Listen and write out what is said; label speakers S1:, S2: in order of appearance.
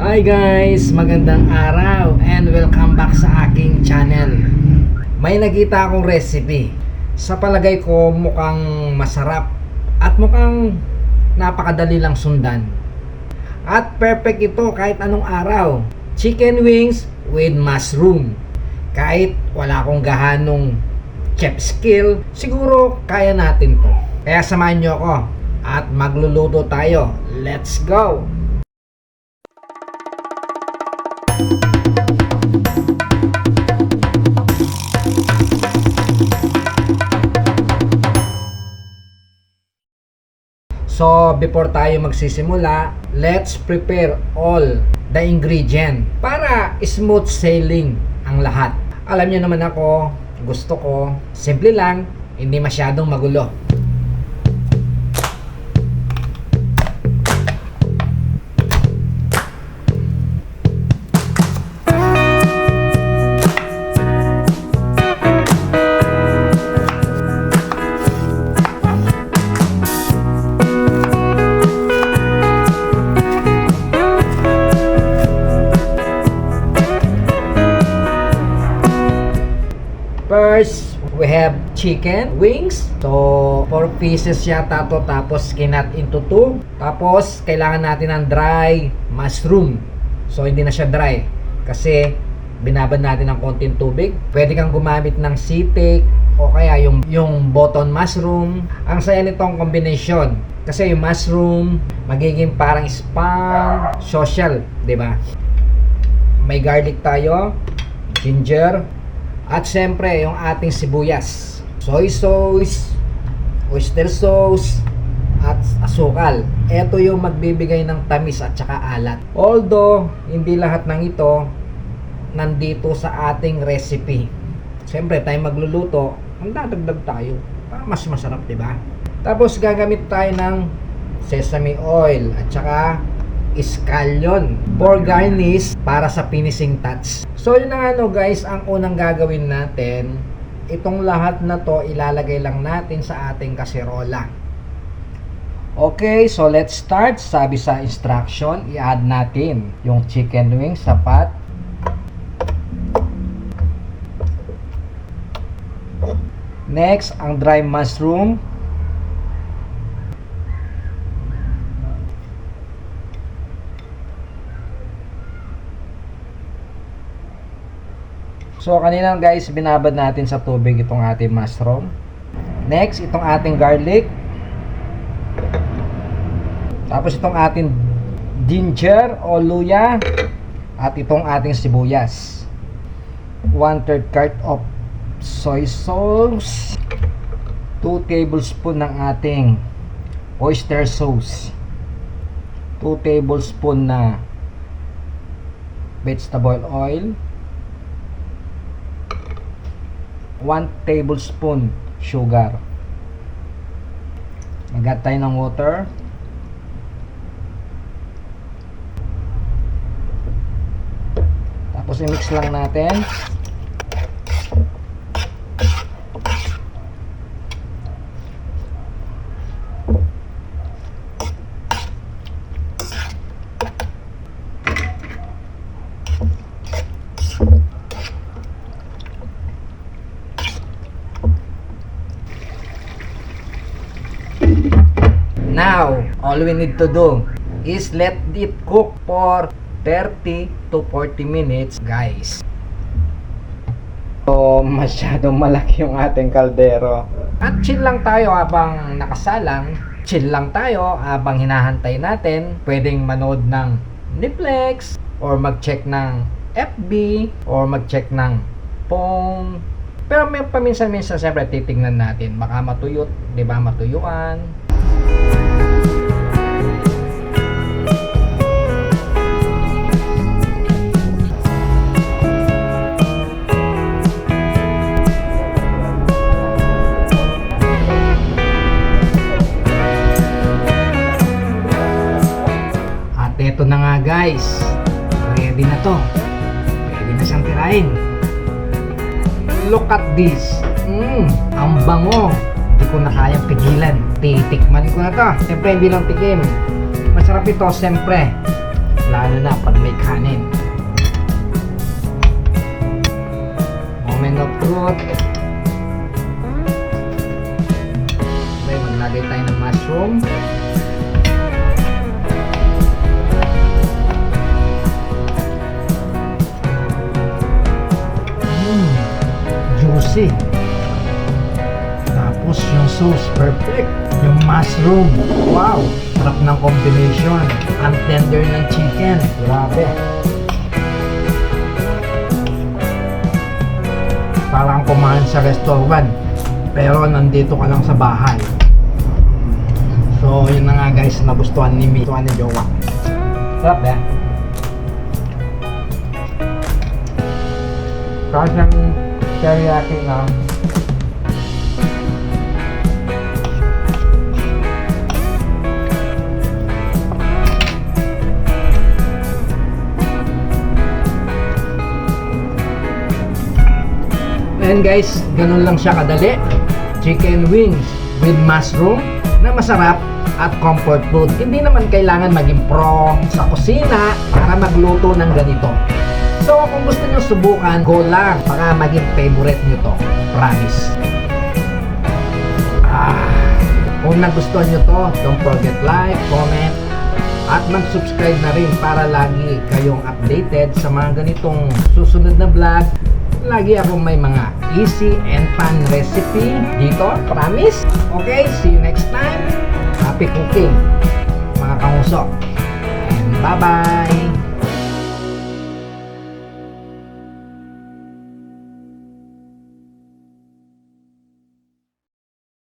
S1: Hi guys! Magandang araw and welcome back sa aking channel. May nakita akong recipe. Sa palagay ko mukhang masarap at mukhang napakadali lang sundan. At perfect ito kahit anong araw. Chicken wings with mushroom. Kahit wala akong gahanong chef skill, siguro kaya natin to. Kaya samahan nyo ako at magluluto tayo. Let's go! So, before tayo magsisimula, let's prepare all the ingredient para smooth sailing ang lahat. Alam niyo naman ako, gusto ko, simple lang, hindi masyadong magulo. First, we have chicken wings. So, 4 pieces yata to, tapos kinat into 2. Tapos, kailangan natin ng dry mushroom. So, hindi na siya dry kasi binabad natin ng konting tubig. Pwede kang gumamit ng sisig o kaya yung button mushroom. Ang saya nitong combination kasi yung mushroom magiging parang spam social, 'di ba? May garlic tayo, ginger, at syempre, yung ating sibuyas, soy sauce, oyster sauce, at asukal. Ito yung magbibigay ng tamis at saka alat. Although, hindi lahat ng ito nandito sa ating recipe. Syempre, tayo magluluto, magdadagdag tayo para mas masarap, diba? Tapos, gagamit tayo ng sesame oil at saka scallion for garnish para sa finishing touch. So yun na nga guys, ang unang gagawin natin, itong lahat na to ilalagay lang natin sa ating kaserola. Okay, so let's start. Sabi sa instruction, i-add natin yung chicken wings sa pot. Next, ang dry mushroom. So, kanina guys, binabad natin sa tubig itong ating mushroom. Next, itong ating garlic. Tapos itong ating ginger o luya. At itong ating sibuyas. 1/3 cup of soy sauce. 2 tablespoon ng ating oyster sauce. 2 tablespoon na vegetable oil. 1 tablespoon sugar. Mag-add tayo ng water. Tapos i-mix lang natin. Now, all we need to do is let it cook for 30 to 40 minutes, guys. So, masyadong malaki yung ating kaldero. At chill lang tayo habang nakasalang. Chill lang tayo habang hinahantay natin. Pwedeng manood ng Netflix, or mag-check ng FB, or mag-check ng phone. Pero may paminsan-minsan siyempre titignan natin. Baka matuyot, di ba? Matuyuan. At eto na nga guys, ready na to. Pwede na siyang tirahin. Look at this. Ang bango. Hindi ko na kayang pigilan. Titikman ko na to. Siyempre, hindi lang tikim. Masarap ito, siyempre. lalo na pag may kanin. Moment of truth. Okay, maglagay tayo ng mushroom. Juicy. Tapos yung sauce, perfect. Yung mushroom, wow, sarap ng combination. Ang tender ng chicken, grabe. Parang kumain sa restaurant, pero nandito ka lang sa bahay. So yun na nga guys, nagustuhan ni Jowa. Sarap eh. Kasang teriyaki na. And guys, ganun lang siya kadali. Chicken wings with mushroom na masarap at comfort food. Hindi naman kailangan maging pro sa kusina para magluto ng ganito. So kung gusto nyo subukan, go lang. Baka maging favorite nyo to. Promise. Kung nagustuhan nyo to, don't forget like, comment, at mag-subscribe na rin para lagi kayong updated sa mga ganitong susunod na vlog. Lagi akong may mga easy and fun recipe dito, promise. Okay, see you next time. Happy cooking, mga kanguso. And bye-bye!